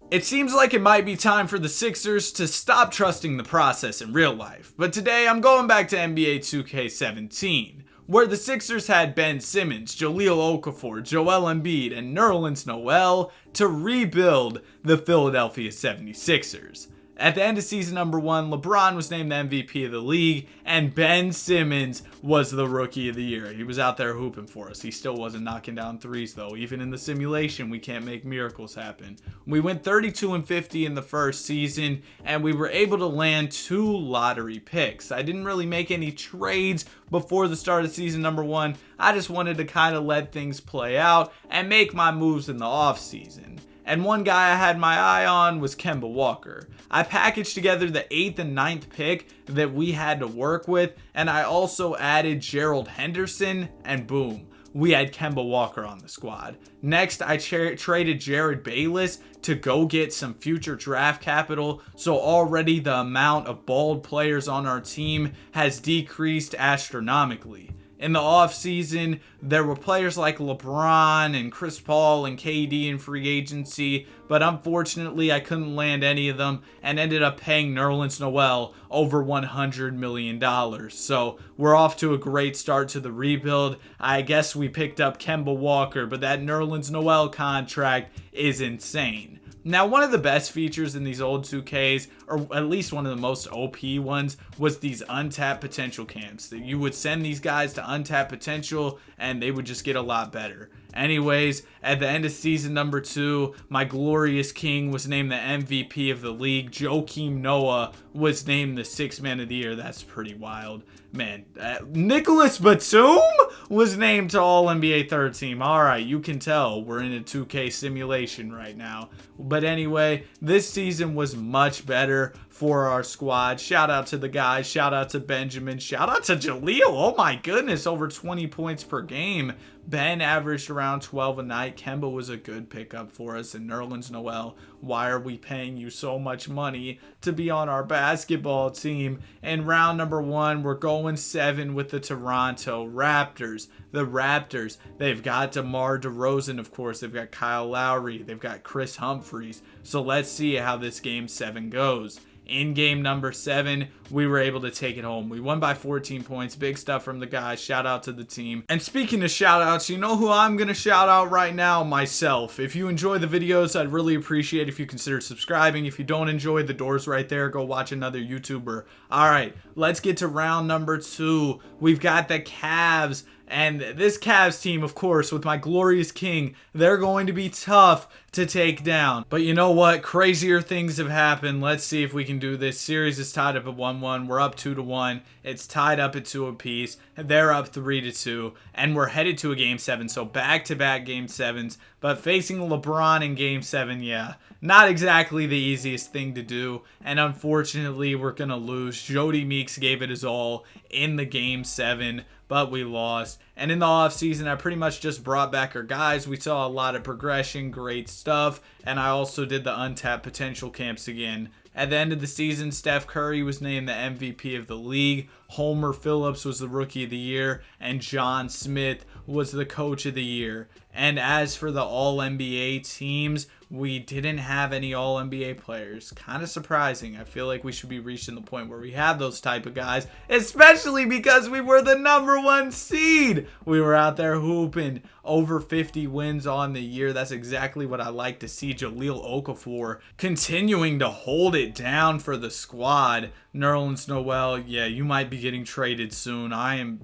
It seems like it might be time for the Sixers to stop trusting the process in real life, but today I'm going back to NBA 2K17, where the Sixers had Ben Simmons, Jahlil Okafor, Joel Embiid, and Nerlens Noel to rebuild the Philadelphia 76ers. At the end of season number 1, LeBron was named the MVP of the league, and Ben Simmons was the Rookie of the Year. He was out there hooping for us. He still wasn't knocking down threes, though. Even in the simulation, we can't make miracles happen. We went 32-50 in the first season, and we were able to land 2 lottery picks. I didn't really make any trades before the start of season number 1. I just wanted to kind of let things play out and make my moves in the offseason. And one guy I had my eye on was Kemba Walker. I packaged together the 8th and 9th pick that we had to work with, and I also added Gerald Henderson, and boom, we had Kemba Walker on the squad. Next, I traded Jared Bayless to go get some future draft capital, so already the amount of bald players on our team has decreased astronomically. In the offseason, there were players like LeBron and Chris Paul and KD in free agency, but unfortunately I couldn't land any of them and ended up paying Nerlens Noel over $100 million. So we're off to a great start to the rebuild. I guess we picked up Kemba Walker, but that Nerlens Noel contract is insane. Now, one of the best features in these old 2Ks, or at least one of the most OP ones, was these untapped potential camps. That you would send these guys to untapped potential and they would just get a lot better. Anyways, at the end of season number 2, my glorious king was named the MVP of the league. Joakim Noah was named the 6th man of the year. That's pretty wild. Man, Nicholas Batum was named to All-NBA third team. Alright, you can tell we're in a 2K simulation right now. But anyway, this season was much better for our squad. Shout out to the guys. Shout out to Benjamin. Shout out to Jahlil. Oh my goodness, over 20 points per game. Ben averaged around 12 a night. Kemba was a good pickup for us. And Nerlens Noel, why are we paying you so much money to be on our basketball team? In round number 1, we're going 7 with the Toronto Raptors. The Raptors, they've got DeMar DeRozan, of course. They've got Kyle Lowry. They've got Chris Humphries. So let's see how this game 7 goes. In game number 7, we were able to take it home. We won by 14 points. Big stuff from the guys. Shout out to the team. And speaking of shout outs, you know who I'm going to shout out right now? Myself. If you enjoy the videos, I'd really appreciate if you consider subscribing. If you don't enjoy, the door's right there. Go watch another YouTuber. All right, let's get to round number 2. We've got the Cavs. And this Cavs team, of course, with my glorious king, they're going to be tough to take down. But you know what? Crazier things have happened. Let's see if we can do this. Series is tied up at 1-1. We're up 2-1. It's tied up at 2 apiece. They're up 3-2. And we're headed to a game 7. So back-to-back game 7s. But facing LeBron in game 7, yeah, not exactly the easiest thing to do. And unfortunately, we're going to lose. Jody Meeks gave it his all in the game 7. But we lost. And in the offseason, I pretty much just brought back our guys. We saw a lot of progression, great stuff. And I also did the untapped potential camps again. At the end of the season, Steph Curry was named the MVP of the league. Homer Phillips was the Rookie of the Year. And John Smith was the Coach of the Year. And as for the All-NBA teams, we didn't have any All-NBA players. Kind of surprising. I feel like we should be reaching the point where we have those type of guys, especially because we were the number 1 seed. We were out there hooping over 50 wins on the year. That's exactly what I like to see. Jahlil Okafor continuing to hold it down for the squad. Nerlens Noel, yeah, you might be getting traded soon.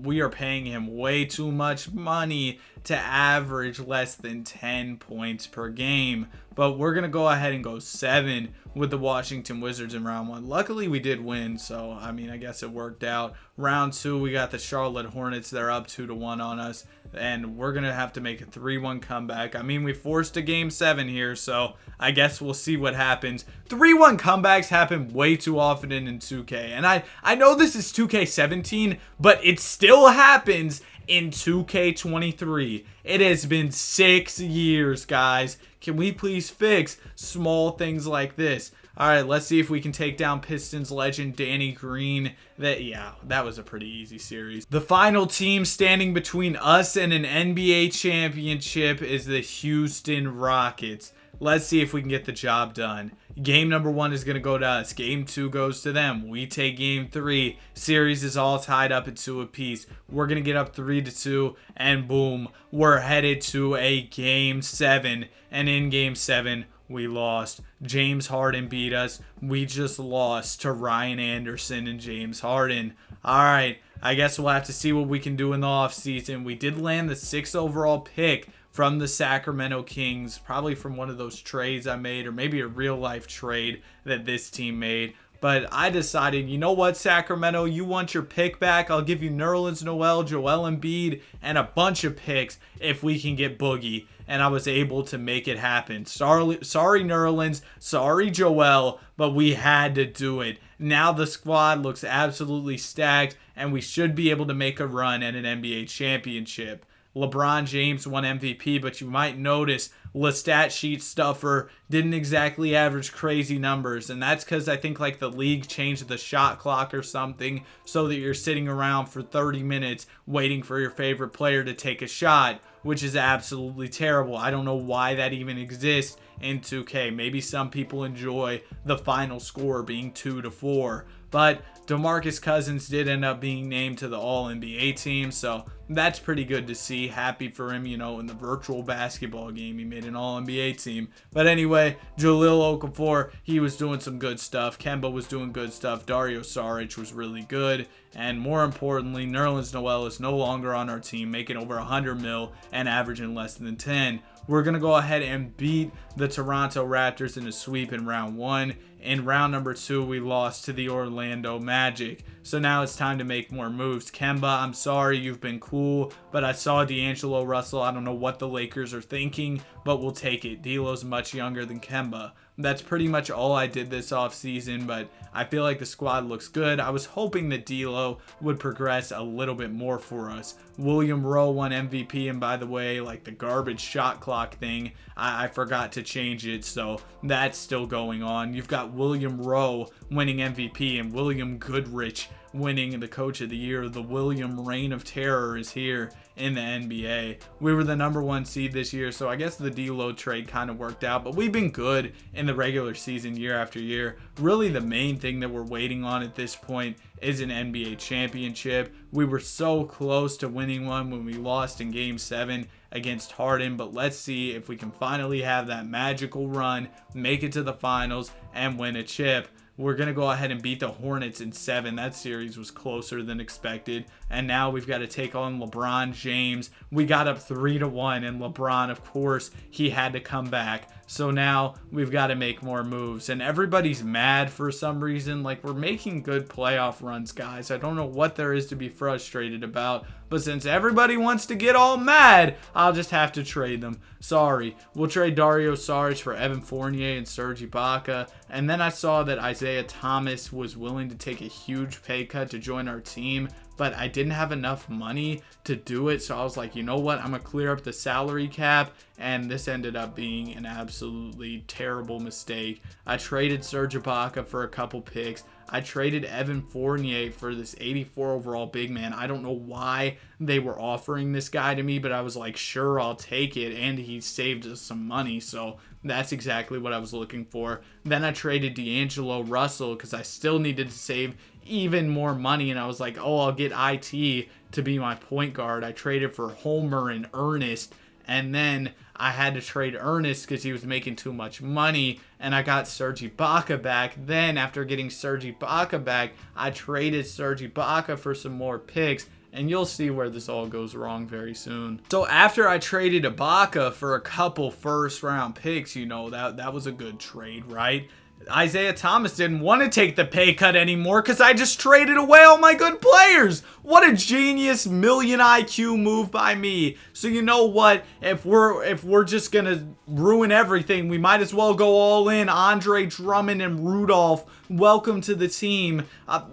We are paying him way too much money to average less than 10 points per game. But we're going to go ahead and go 7 with the Washington Wizards in round 1. Luckily, we did win, so, I mean, I guess it worked out. Round 2, we got the Charlotte Hornets. They're up 2-1 on us, and we're going to have to make a 3-1 comeback. I mean, we forced a game 7 here, so I guess we'll see what happens. 3-1 comebacks happen way too often in 2K, and I know this is 2K17, but it still happens in 2K23. It has been 6 years, guys. Can we please fix small things like this? All right, let's see if we can take down Pistons legend Danny Green. That was a pretty easy series. The final team standing between us and an NBA championship is the Houston Rockets. let's see if we can get the job done. Game number 1 is going to go to us. Game 2 goes to them. We take game 3. Series is all tied up at 2 apiece. We're going to get up 3-2, and boom, we're headed to a game 7. And in game 7, we lost. James Harden beat us. We just lost to Ryan Anderson and James Harden. All right, I guess we'll have to see what we can do in the offseason. We did land the 6th overall pick from the Sacramento Kings, probably from one of those trades I made, or maybe a real life trade that this team made. But I decided, you know what, Sacramento, you want your pick back? I'll give you Nerlens Noel, Joel Embiid, and a bunch of picks if we can get Boogie. And I was able to make it happen. Sorry Nerlens, sorry Joel, but we had to do it. Now the squad looks absolutely stacked, and we should be able to make a run at an NBA championship. LeBron James won MVP, but you might notice Stat Sheet Stuffer didn't exactly average crazy numbers, and that's because I think like the league changed the shot clock or something so that you're sitting around for 30 minutes waiting for your favorite player to take a shot, which is absolutely terrible. I don't know why that even exists in 2K. Maybe some people enjoy the final score being 2-4, but DeMarcus Cousins did end up being named to the All-NBA team, so that's pretty good to see. Happy for him, you know, in the virtual basketball game, he made an All-NBA team. But anyway, Jahlil Okafor, he was doing some good stuff. Kemba was doing good stuff. Dario Saric was really good. And more importantly, Nerlens Noel is no longer on our team, making over 100 mil and averaging less than 10. We're going to go ahead and beat the Toronto Raptors in a sweep in round 1. In round number 2, we lost to the Orlando Magic. So now it's time to make more moves. Kemba, I'm sorry, you've been cool, but I saw D'Angelo Russell. I don't know what the Lakers are thinking, but we'll take it. D'Lo's much younger than Kemba. That's pretty much all I did this offseason, but I feel like the squad looks good. I was hoping that D'Lo would progress a little bit more for us. William Rowe won MVP, and by the way, like the garbage shot clock thing, I forgot to change it, so that's still going on. You've got William Rowe winning MVP and William Goodrich winning the Coach of the Year. The William Reign of Terror is here in the NBA. We were the number 1 seed this year, so I guess the D'Lo trade kind of worked out, but we've been good in the regular season year after year. Really, the main thing that we're waiting on at this point is an NBA championship. We were so close to winning one when we lost in Game 7 against Harden, but let's see if we can finally have that magical run, make it to the finals, and win a chip. We're going to go ahead and beat the Hornets in 7. That series was closer than expected. And now we've got to take on LeBron James. We got up 3-1, and LeBron, of course, he had to come back. So now we've got to make more moves. And everybody's mad for some reason. Like, we're making good playoff runs, guys. I don't know what there is to be frustrated about. But since everybody wants to get all mad, I'll just have to trade them. Sorry. We'll trade Dario Saric for Evan Fournier and Serge Ibaka. And then I saw that Isaiah Thomas was willing to take a huge pay cut to join our team, but I didn't have enough money to do it. So I was like, you know what? I'm going to clear up the salary cap. And this ended up being an absolutely terrible mistake. I traded Serge Ibaka for a couple picks. I traded Evan Fournier for this 84 overall big man. I don't know why they were offering this guy to me, but I was like, sure, I'll take it. And he saved us some money. So that's exactly what I was looking for. Then I traded D'Angelo Russell because I still needed to save even more money. And I was like, oh, I'll get IT to be my point guard. I traded for Homer and Ernest. And then I had to trade Ernest because he was making too much money, and I got Serge Ibaka back. Then after getting Serge Ibaka back, I traded Serge Ibaka for some more picks, and you'll see where this all goes wrong very soon. So after I traded Ibaka for a couple first-round picks, you know, that was a good trade, right? Isaiah Thomas didn't want to take the pay cut anymore because I just traded away all my good players. What a genius million IQ move by me. So you know what? If we're just gonna ruin everything, we might as well go all in. Andre Drummond and Rudolph, welcome to the team.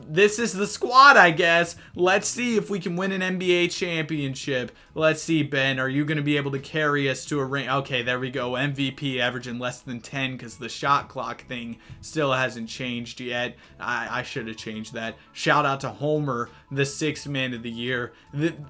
This is the squad, I guess. Let's see if we can win an NBA championship. Let's see, Ben, are you going to be able to carry us to a ring? Okay, there we go. MVP averaging less than 10 because the shot clock thing everything still hasn't changed yet. I should have changed that. Shout out to Homer, the 6th man of the year.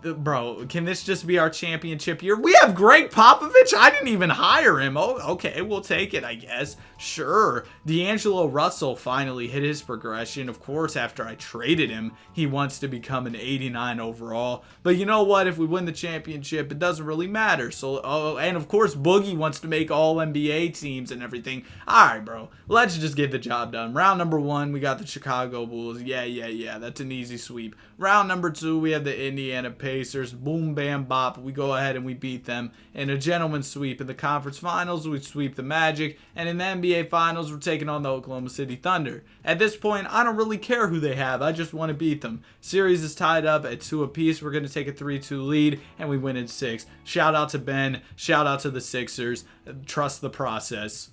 Bro, can this just be our championship year? We have Greg Popovich. I didn't even hire him. Oh, okay, we'll take it, I guess. Sure. D'Angelo Russell finally hit his progression. Of course, after I traded him, he wants to become an 89 overall. But you know what? If we win the championship, it doesn't really matter. So, and of course, Boogie wants to make all NBA teams and everything. All right, bro. Let's just get the job done. Round number 1, we got the Chicago Bulls. Yeah. That's an easy sweep. Round number 2, we have the Indiana Pacers. Boom, bam, bop. We go ahead and we beat them in a gentleman's sweep. In the conference finals, we sweep the Magic. And in the NBA finals, we're taking on the Oklahoma City Thunder. At this point, I don't really care who they have. I just want to beat them. Series is tied up at 2 apiece. We're going to take a 3-2 lead, and we win in 6. Shout out to Ben. Shout out to the Sixers. Trust the process.